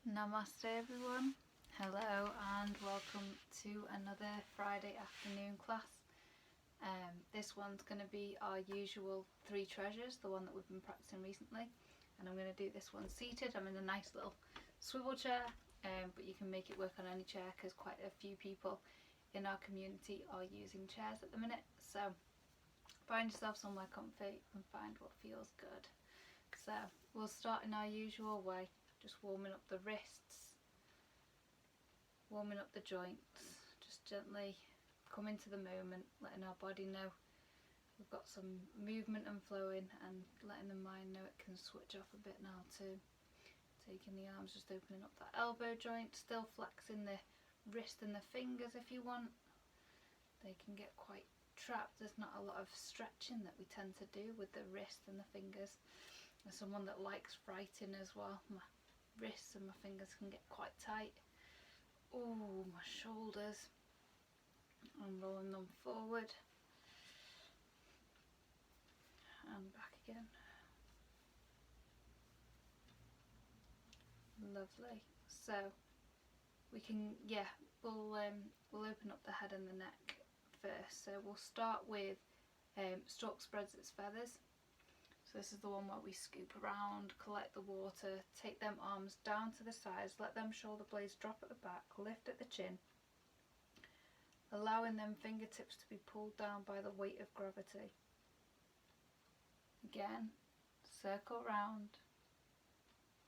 Namaste everyone, hello and welcome to another Friday afternoon class. This one's going to be our usual three treasures, the one that we've been practicing recently, and I'm going to do this one seated. I'm in a nice little swivel chair, but you can make it work on any chair because quite a few people in our community are using chairs at the minute. So find yourself somewhere comfy and find what feels good. So we'll start in our usual way, just warming up the wrists, warming up the joints, just gently come into the moment, letting our body know we've got some movement and flowing, and letting the mind know it can switch off a bit now too. Taking the arms, just opening up that elbow joint, still flexing the wrist and the fingers if you want. They can get quite trapped. There's not a lot of stretching that we tend to do with the wrist and the fingers. As someone that likes writing as well, my wrists and my fingers can get quite tight. Oh, my shoulders. I'm rolling them forward and back again. Lovely. So we can, we'll open up the head and the neck first. So we'll start with stork spreads its feathers. So this is the one where we scoop around, collect the water, take them arms down to the sides, let them shoulder blades drop at the back, lift at the chin, allowing them fingertips to be pulled down by the weight of gravity. Again, circle round,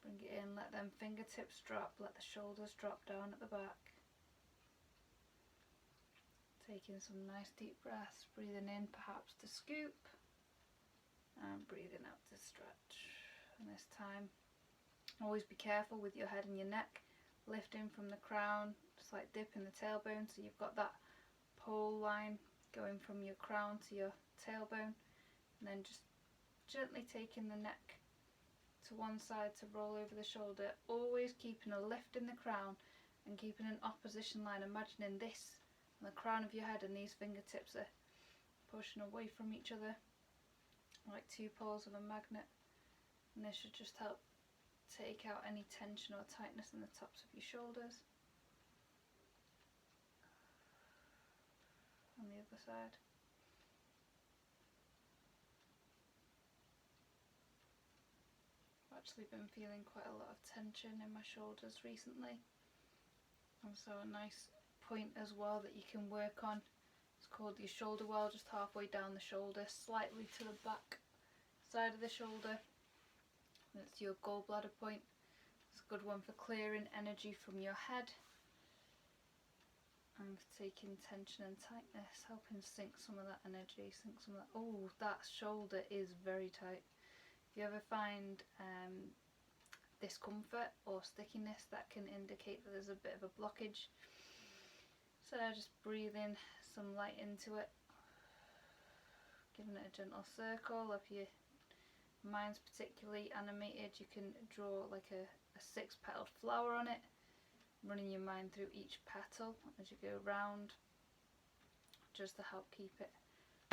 bring it in, let them fingertips drop, let the shoulders drop down at the back. Taking some nice deep breaths, breathing in perhaps to scoop, and breathing out to stretch. And this time, always be careful with your head and your neck, lifting from the crown, slight dip in the tailbone, so you've got that pole line going from your crown to your tailbone, and then just gently taking the neck to one side to roll over the shoulder, always keeping a lift in the crown and keeping an opposition line, imagining this on the crown of your head and these fingertips are pushing away from each other like two poles of a magnet, and this should just help take out any tension or tightness in the tops of your shoulders. On the other side. I've actually been feeling quite a lot of tension in my shoulders recently, and so a nice point as well that you can work on, it's called your shoulder well, just halfway down the shoulder, slightly to the back side of the shoulder. That's your gallbladder point. It's a good one for clearing energy from your head and for taking tension and tightness, helping sink some of that energy, sink some of that. Oh, that shoulder is very tight. If you ever find discomfort or stickiness, that can indicate that there's a bit of a blockage. So just breathe in some light into it, giving it a gentle circle. If your mind's particularly animated, you can draw like a 6-petaled flower on it, running your mind through each petal as you go round, just to help keep it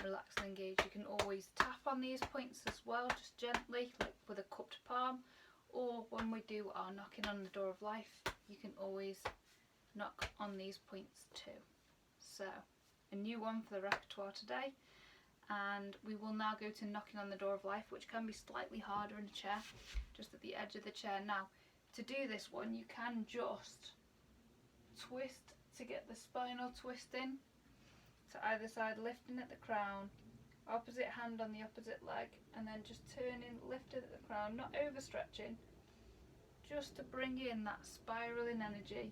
relaxed and engaged. You can always tap on these points as well, just gently, like with a cupped palm, or when we do our knocking on the door of life, you can always knock on these points too. So a new one for the repertoire today, and we will now go to knocking on the door of life, which can be slightly harder in a chair, just at the edge of the chair. Now to do this one, you can just twist to get the spinal twist in to either side, lifting at the crown, opposite hand on the opposite leg, and then just turning, lifted at the crown, not overstretching, just to bring in that spiraling energy.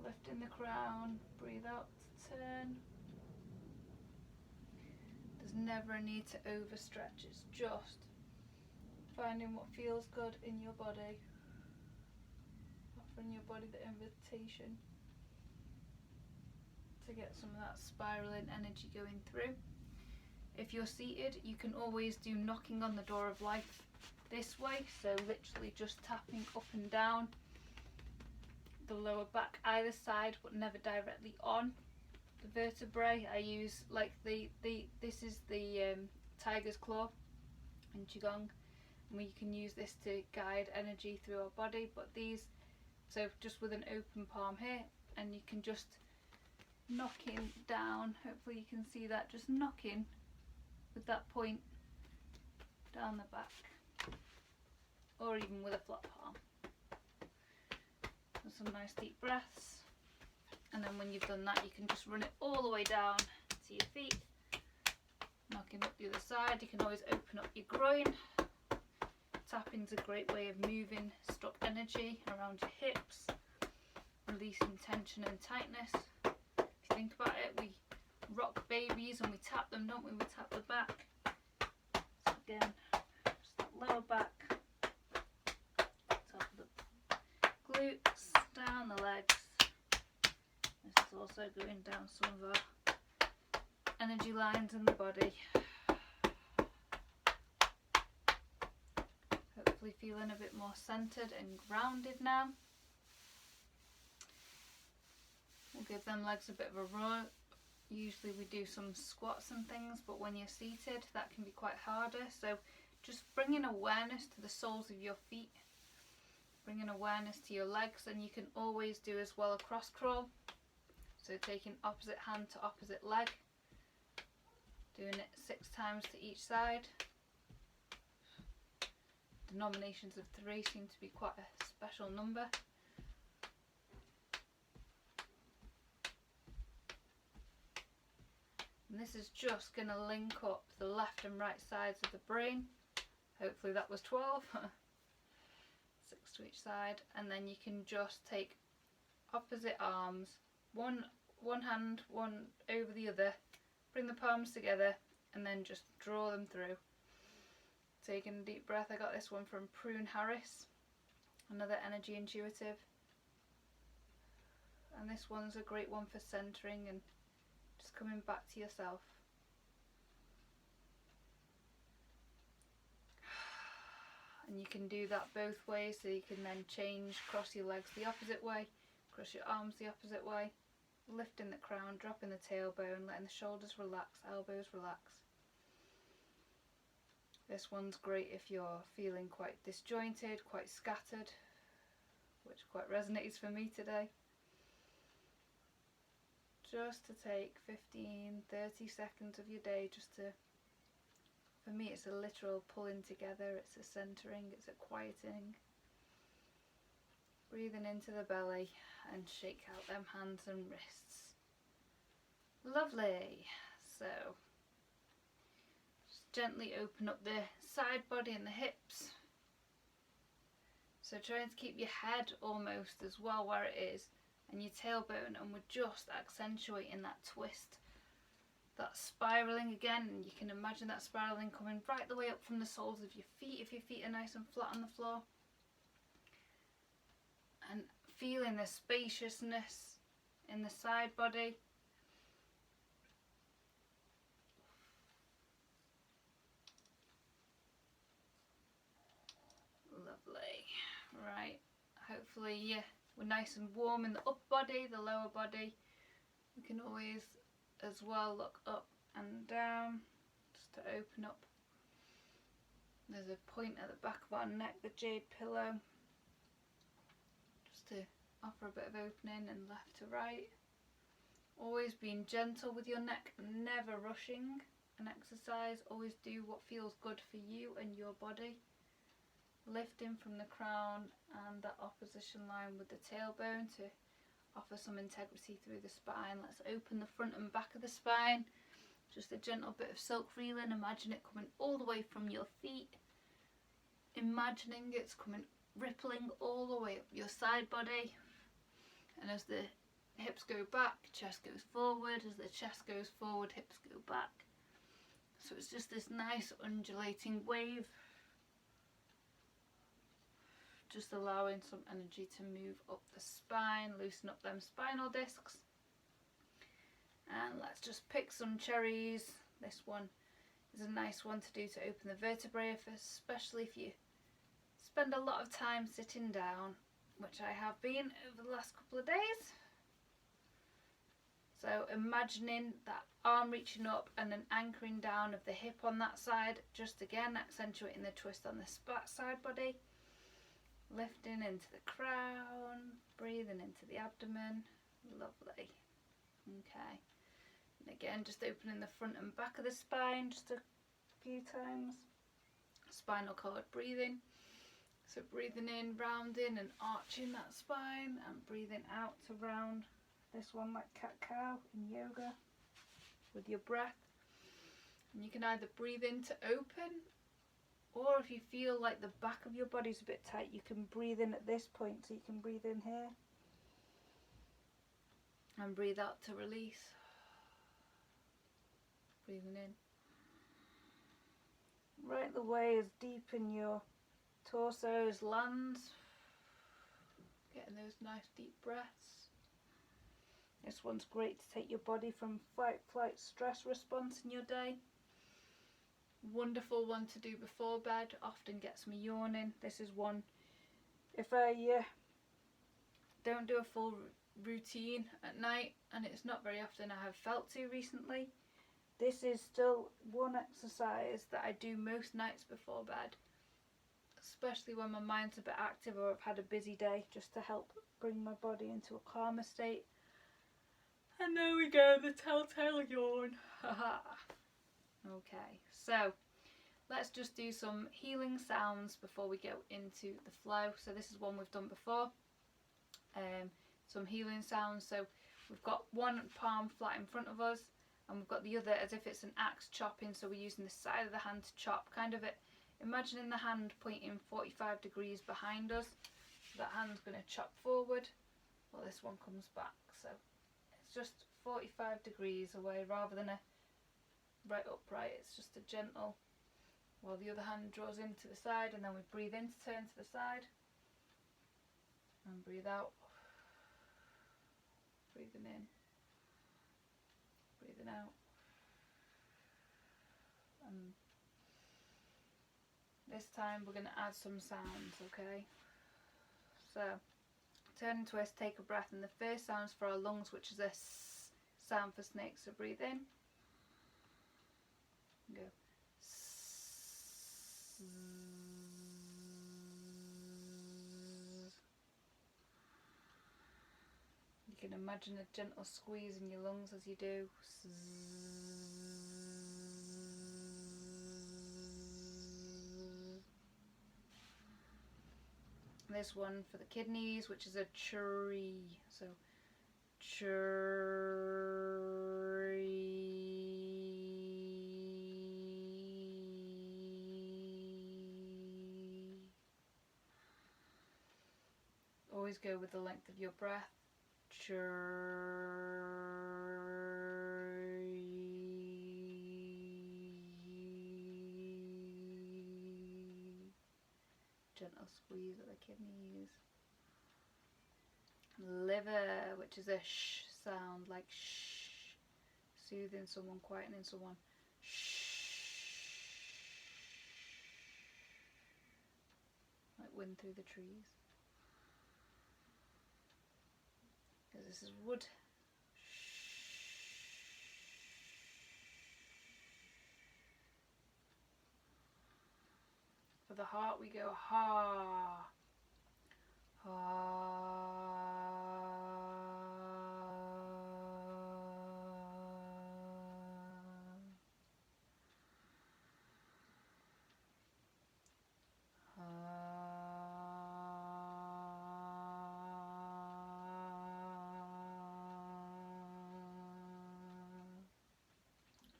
Lifting the crown, breathe out to turn. There's never a need to overstretch, it's just finding what feels good in your body, offering your body the invitation to get some of that spiraling energy going through. If you're seated, you can always do knocking on the door of life this way, so literally just tapping up and down the lower back either side, but never directly on the vertebrae. I use like this is the tiger's claw in Qi Gong, We can use this to guide energy through our body, but these, so just with an open palm here, and you can just knocking down, hopefully you can see that, just knocking with that point down the back, or even with a flat palm. And some nice deep breaths, and then when you've done that you can just run it all the way down to your feet, knocking up the other side. You can always open up your groin. Tapping's a great way of moving stuck energy around your hips, releasing tension and tightness. If you think about it, we rock babies and we tap them, don't we? We tap the back. So again, just that lower back, top of the glutes, down the legs. This is also going down some of our energy lines in the body. Hopefully feeling a bit more centered and grounded now. We'll give them legs a bit of a run. Usually we do some squats and things, but when you're seated that can be quite harder. So just bringing awareness to the soles of your feet, bringing awareness to your legs, and you can always do as well a cross crawl. So taking opposite hand to opposite leg, doing it 6 times to each side. Denominations of 3 seem to be quite a special number. And this is just going to link up the left and right sides of the brain. Hopefully that was 12. 6 to each side. And then you can just take opposite arms, one hand, one over the other, bring the palms together, and then just draw them through. Taking a deep breath. I got this one from Prune Harris, another energy intuitive. And this one's a great one for centering and just coming back to yourself. And you can do that both ways, so you can then change, cross your legs the opposite way, cross your arms the opposite way, lifting the crown, dropping the tailbone, letting the shoulders relax, elbows relax. This one's great if you're feeling quite disjointed, quite scattered, which quite resonates for me today. Just to take 15, 30 seconds of your day, just to, for me it's a literal pulling together, it's a centering, it's a quieting. Breathing into the belly and shake out them hands and wrists. Lovely. So just gently open up the side body and the hips. So trying to keep your head almost as well where it is, and your tailbone, and we're just accentuating that twist, that spiraling again. And you can imagine that spiraling coming right the way up from the soles of your feet, if your feet are nice and flat on the floor. And feeling the spaciousness in the side body. Lovely. Right, hopefully we're nice and warm in the upper body, the lower body. We can always as well look up and down just to open up. There's a point at the back of our neck, the jade pillow, just to offer a bit of opening, and left to right. Always being gentle with your neck, never rushing an exercise. Always do what feels good for you and your body. Lifting from the crown and that opposition line with the tailbone to offer some integrity through the spine. Let's open the front and back of the spine. Just a gentle bit of silk reeling. Imagine it coming all the way from your feet. Imagining it's coming, rippling all the way up your side body. And as the hips go back, chest goes forward. As the chest goes forward, hips go back. So it's just this nice undulating wave. Just allowing some energy to move up the spine, loosen up them spinal discs. And let's just pick some cherries. This one is a nice one to do to open the vertebrae, especially if you spend a lot of time sitting down, which I have been over the last couple of days. So imagining that arm reaching up and then anchoring down of the hip on that side, just again accentuating the twist on the side body. Lifting into the crown, breathing into the abdomen. Lovely. Okay. And again, just opening the front and back of the spine just a few times. Spinal cord breathing. So breathing in, rounding and arching that spine, and breathing out to round this one like cat-cow in yoga with your breath. And you can either breathe in to open, or if you feel like the back of your body's a bit tight, you can breathe in at this point. So you can breathe in here and breathe out to release. Breathing in. Right the way as deep in your torso as lands. Getting those nice deep breaths. This one's great to take your body from fight, flight, stress response in your day. Wonderful one to do before bed. Often gets me yawning. This is one, if I don't do a full routine at night, and it's not very often I have felt to recently, this is still one exercise that I do most nights before bed, especially when my mind's a bit active or I've had a busy day, just to help bring my body into a calmer state. And there we go, the telltale yawn. Okay, so let's just do some healing sounds before we go into the flow. So this is one we've done before. Some healing sounds. So we've got one palm flat in front of us, and we've got the other as if it's an axe chopping. So we're using the side of the hand to chop, kind of it. Imagining the hand pointing 45 degrees behind us. So that hand's going to chop forward, while this one comes back. So it's just 45 degrees away rather than a right upright. It's just a gentle, while the other hand draws into the side, and then we breathe in to turn to the side and breathe out. Breathing in, breathing out. And this time we're going to add some sounds, okay? So turn and twist, take a breath, and the first sound's for our lungs, which is a S sound for snake. So breathe in, go. You can imagine a gentle squeeze in your lungs as you do. This one for the kidneys, which is a churri. So churri. Always go with the length of your breath. Gentle squeeze of the kidneys. Liver, which is a sh sound, like shh, soothing someone, quietening someone. Shh, like wind through the trees. Because this is wood. For the heart we go ha, ha.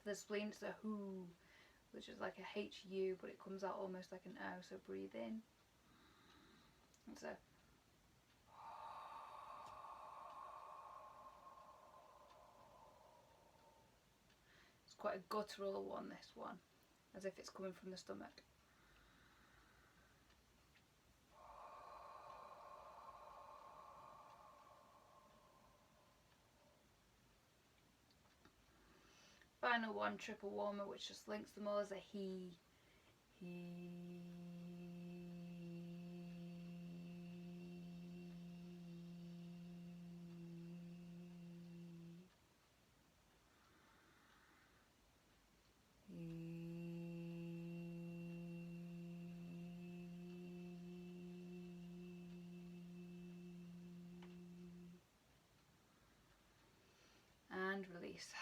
For the spleen it's a hoo, which is like a HU, but it comes out almost like an O, so breathe in. It's a it's quite a guttural one, this one, as if it's coming from the stomach. Final one, triple warmer, which just links them all as a he. He. release.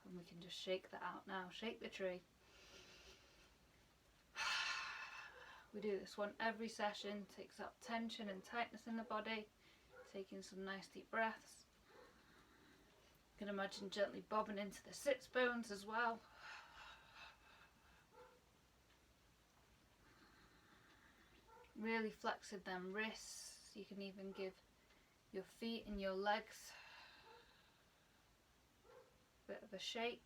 And we can just shake that out now. Shake the tree. We do this one every session. Takes out tension and tightness in the body. Taking some nice deep breaths. You can imagine gently bobbing into the sits bones as well. Really flexing them wrists. You can even give your feet and your legs a bit of a shake.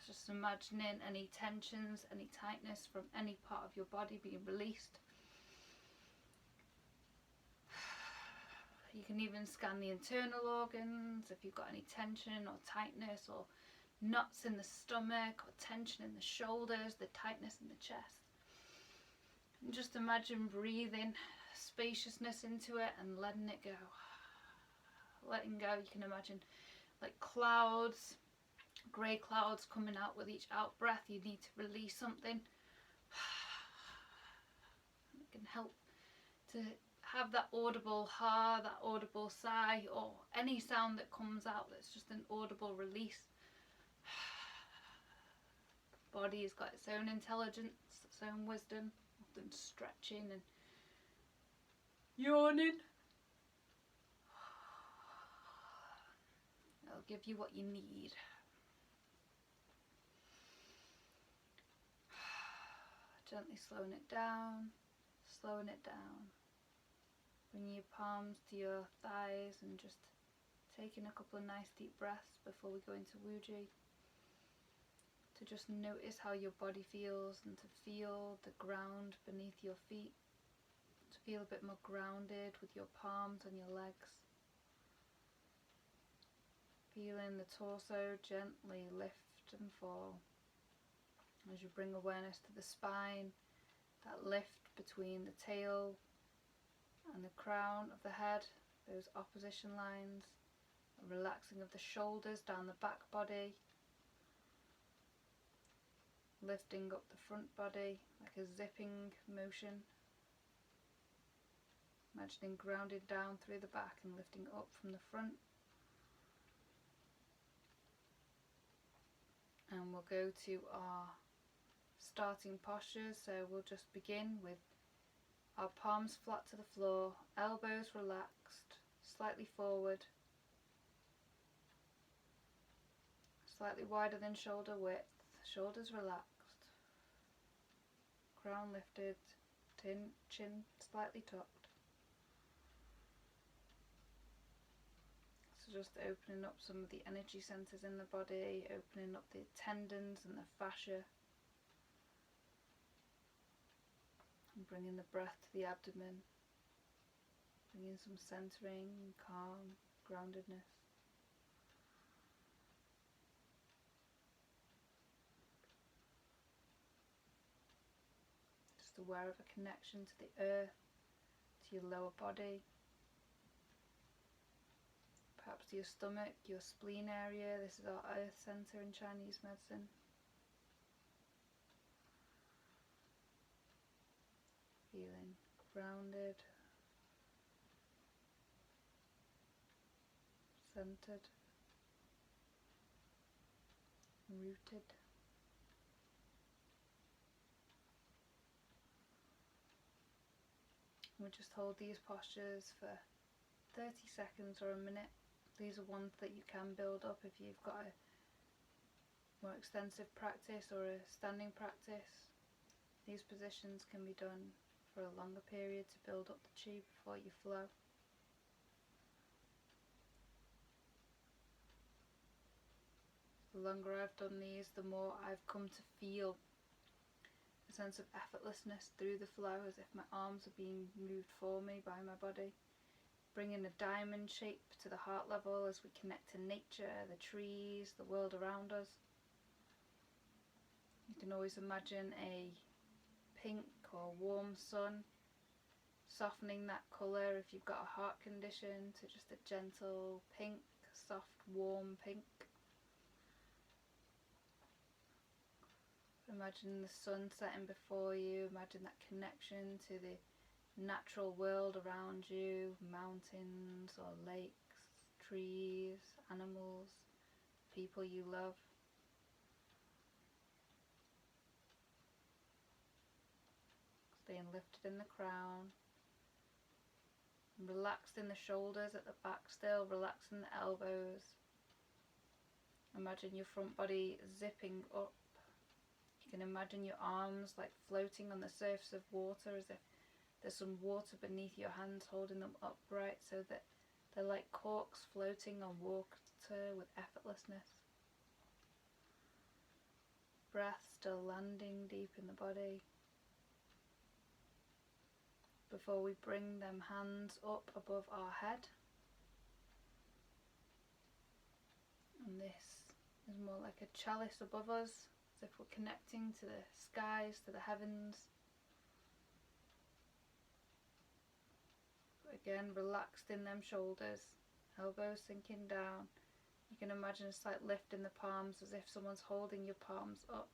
Just imagining any tensions, any tightness from any part of your body being released. You can even scan the internal organs if you've got any tension or tightness or knots in the stomach or tension in the shoulders, the tightness in the chest. And just imagine breathing spaciousness into it and letting it go. Letting go, you can imagine like clouds, grey clouds coming out with each out breath. You need to release something. It can help to have that audible ha, that audible sigh, or any sound that comes out that's just an audible release. The body has got its own intelligence, its own wisdom, often stretching and yawning. It'll give you what you need. Gently slowing it down, slowing it down. Bring your palms to your thighs and just taking a couple of nice deep breaths before we go into Wuji. To just notice how your body feels and to feel the ground beneath your feet. To feel a bit more grounded with your palms and your legs. Feeling the torso gently lift and fall. As you bring awareness to the spine, that lift between the tail and the crown of the head, those opposition lines, a relaxing of the shoulders down the back body, lifting up the front body like a zipping motion, imagining grounded down through the back and lifting up from the front. And we'll go to our starting postures, so we'll just begin with our palms flat to the floor, elbows relaxed, slightly forward, slightly wider than shoulder width, shoulders relaxed, crown lifted, chin slightly tucked. So just opening up some of the energy centers in the body, opening up the tendons and the fascia. And bringing the breath to the abdomen, bringing some centering, calm, groundedness. Just aware of a connection to the earth, to your lower body, perhaps to your stomach, your spleen area. This is our earth center in Chinese medicine. Feeling grounded, centered, rooted. We'll just hold these postures for 30 seconds or a minute. These are ones that you can build up if you've got a more extensive practice or a standing practice. These positions can be done for a longer period to build up the Qi before you flow. The longer I've done these, the more I've come to feel a sense of effortlessness through the flow, as if my arms are being moved for me by my body. Bringing a diamond shape to the heart level as we connect to nature, the trees, the world around us. You can always imagine a pink or warm sun, softening that colour if you've got a heart condition to just a gentle pink, soft, warm pink. Imagine the sun setting before you, imagine that connection to the natural world around you, mountains or lakes, trees, animals, people you love. Staying lifted in the crown, relaxed in the shoulders at the back still, relaxing the elbows. Imagine your front body zipping up. You can imagine your arms like floating on the surface of water, as if there's some water beneath your hands holding them upright, so that they're like corks floating on water with effortlessness. Breath still landing deep in the body. Before we bring them hands up above our head. And this is more like a chalice above us, as if we're connecting to the skies, to the heavens. But again, relaxed in them shoulders, elbows sinking down. You can imagine a slight lift in the palms, as if someone's holding your palms up.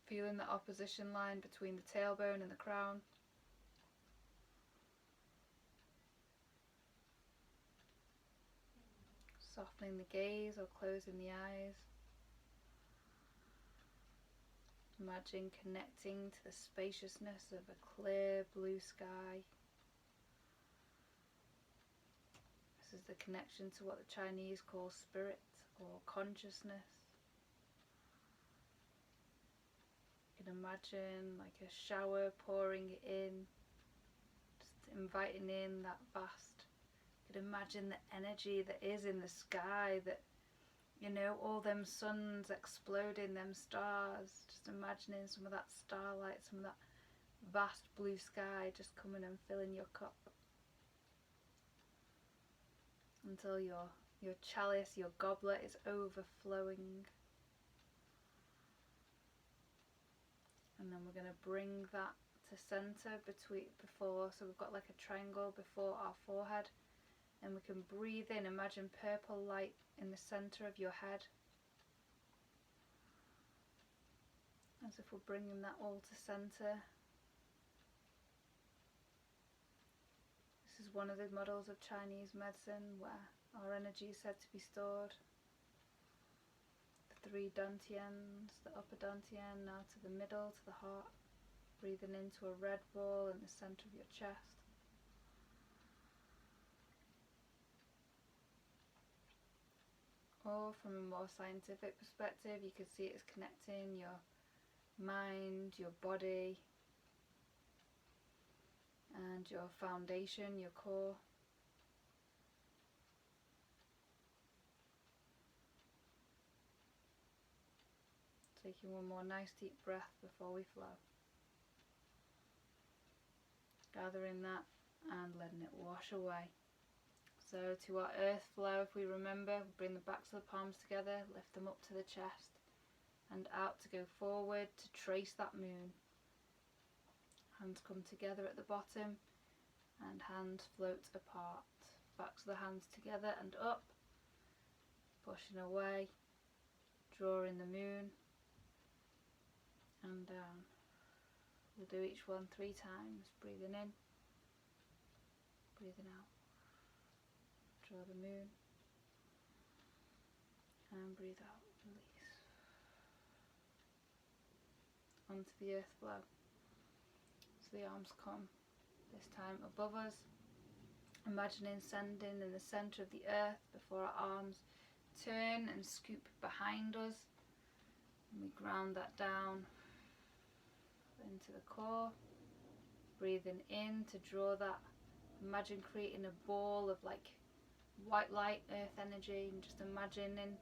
Feeling the opposition line between the tailbone and the crown. Softening the gaze or closing the eyes. Imagine connecting to the spaciousness of a clear blue sky. This is the connection to what the Chinese call spirit or consciousness. You can imagine like a shower pouring in, just inviting in that vast. You can imagine the energy that is in the sky, that, you know, all them suns exploding, them stars, just imagining some of that starlight, some of that vast blue sky just coming and filling your cup. Until your chalice, your goblet is overflowing. And then we're going to bring that to center before, so we've got like a triangle before our forehead. And we can breathe in, imagine purple light in the center of your head. As if we're bringing that all to center. This is one of the models of Chinese medicine where our energy is said to be stored. The 3 dantians, the upper dantian, now to the middle, to the heart. Breathing into a red ball in the center of your chest. Or from a more scientific perspective, you can see it's connecting your mind, your body, and your foundation, your core. Taking one more nice deep breath before we flow. Gathering that and letting it wash away. So to our earth flow, if we remember, bring the backs of the palms together, lift them up to the chest and out to go forward to trace that moon. Hands come together at the bottom and hands float apart. Backs of the hands together and up, pushing away, drawing the moon and down. We'll do each one 3 times, breathing in, breathing out. Draw the moon and breathe out, release. Onto the earth flow. So the arms come, this time above us. Imagining sending in the centre of the earth before our arms turn and scoop behind us. And we ground that down into the core. Breathing in to draw that. Imagine creating a ball of like white light, earth energy, and just imagining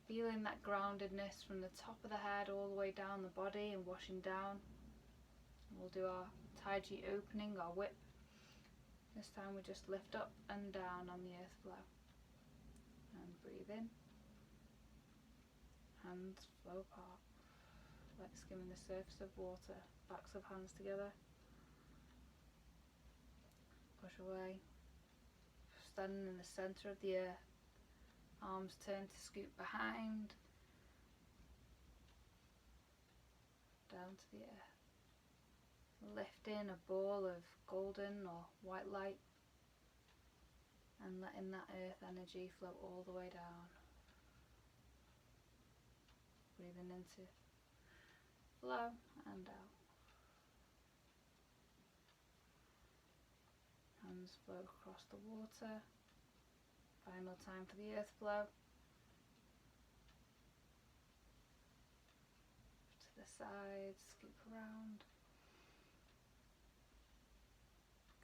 feeling that groundedness from the top of the head all the way down the body and washing down. And we'll do our Tai Chi opening, our whip. This time we just lift up and down on the earth flow. And breathe in. Hands flow apart, like skimming the surface of water. Backs of hands together. Push away. Standing in the centre of the earth, arms turn to scoop behind, down to the earth. lifting a ball of golden or white light and letting that earth energy flow all the way down. Breathing into flow and out. Hands flow across the water. Final time for the earth flow. To the sides, scoop around.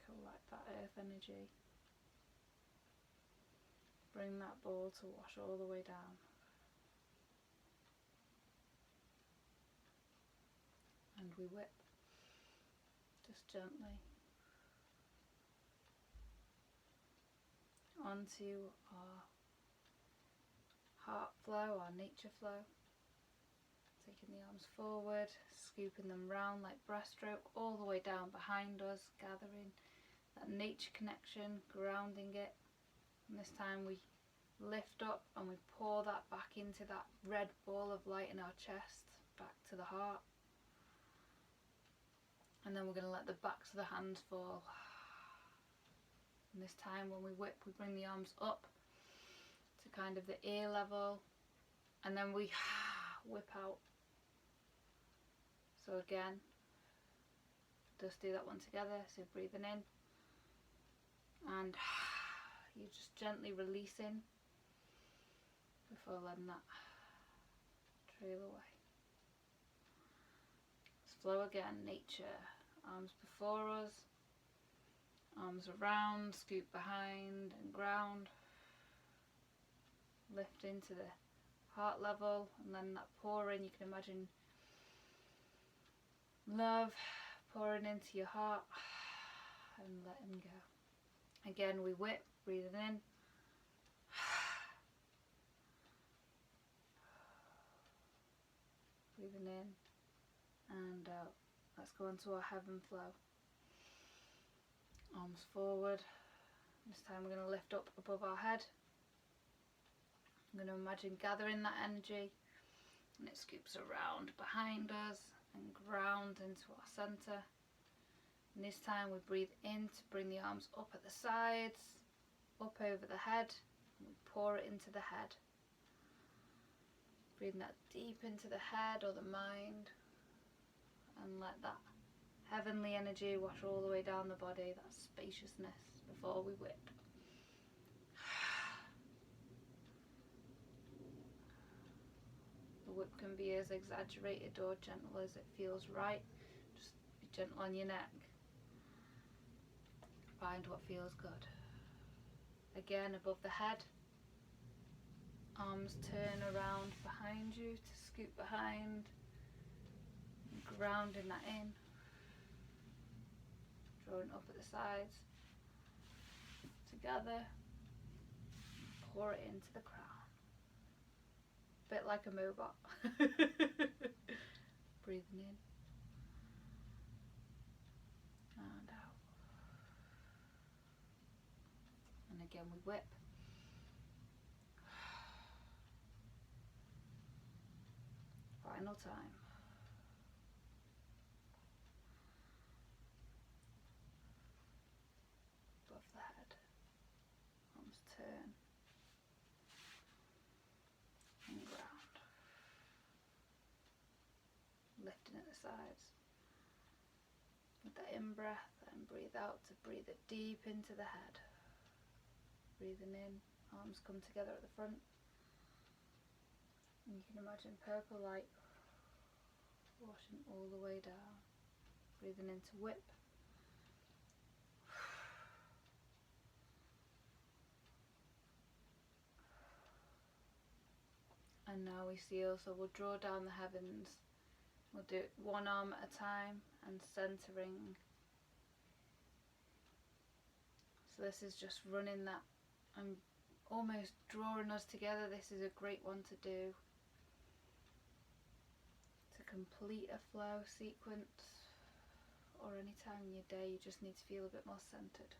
Collect that earth energy. Bring that ball to wash all the way down. And we whip, just gently, onto our heart flow, our nature flow. Taking the arms forward, scooping them round like breaststroke, all the way down behind us, gathering that nature connection, grounding it. And this time we lift up and we pour that back into that red ball of light in our chest, back to the heart. And then we're going to let the backs of the hands fall. And this time when we whip, we bring the arms up to kind of the ear level, and then we whip out. So again, just do that one together. So breathing in, and you're just gently releasing before letting that trail away. Let's flow again, nature. Arms before us, arms around, scoop behind and ground. Lift into the heart level, and then that pour in. You can imagine love pouring into your heart and letting go. Again, we whip, breathing in. Breathing in and out. Let's go into our heaven flow. Arms forward. This time we're going to lift up above our head. I'm going to imagine gathering that energy, and it scoops around behind us and ground into our center. And this time we breathe in to bring the arms up at the sides, up over the head, and we pour it into the head. Breathing that deep into the head or the mind, and let that heavenly energy wash all the way down the body, that spaciousness, before we whip. The whip can be as exaggerated or gentle as it feels right. Just be gentle on your neck. Find what feels good. Again, above the head. Arms turn around behind you to scoop behind. Grounding that in. Drawing up at the sides. Together. Pour it into the crown. Bit like a Mobot. Breathing in and out. And again we whip. Final time. Above the head. Arms turn. And ground. Lifting at the sides. With the in-breath, and breathe out to breathe it deep into the head. Breathing in, arms come together at the front. And you can imagine purple light washing all the way down. Breathing into whip. And now we seal, so we'll draw down the heavens. We'll do it one arm at a time and centering. So this is just running that and almost drawing us together. This is a great one to do to complete a flow sequence, or any time in your day you just need to feel a bit more centered.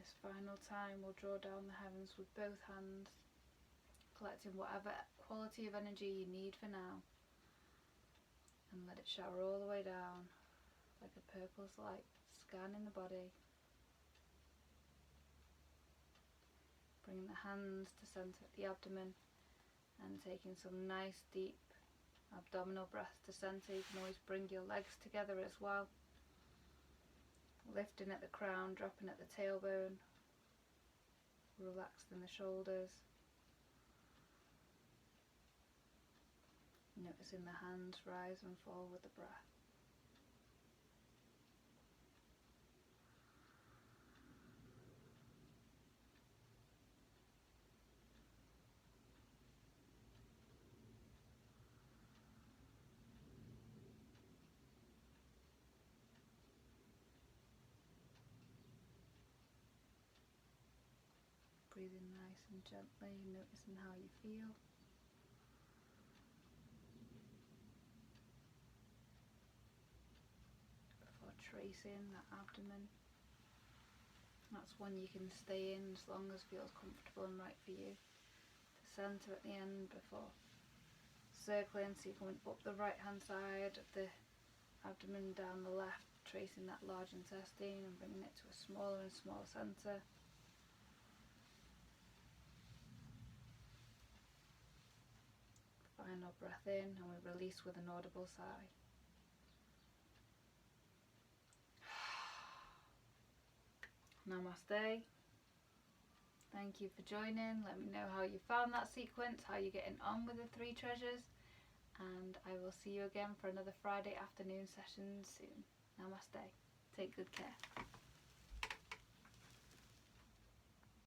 this final time, we'll draw down the heavens with both hands, collecting whatever quality of energy you need for now, and let it shower all the way down like a purple light, scanning the body. Bringing the hands to centre at the abdomen and taking some nice deep abdominal breaths to centre. You can always bring your legs together as well. Lifting at the crown, dropping at the tailbone, relaxed in the shoulders. Noticing the hands rise and fall with the breath. Breathing nice and gently, noticing how you feel. Before tracing that abdomen. That's one you can stay in as long as feels comfortable and right for you. To centre at the end before circling, so you're coming up the right hand side of the abdomen, down the left, tracing that large intestine and bringing it to a smaller and smaller centre. Final breath in, and we release with an audible sigh. Namaste. Thank you for joining. Let me know how you found that sequence, how you're getting on with the 3 treasures, and I will see you again for another Friday afternoon session soon. Namaste. Take good care.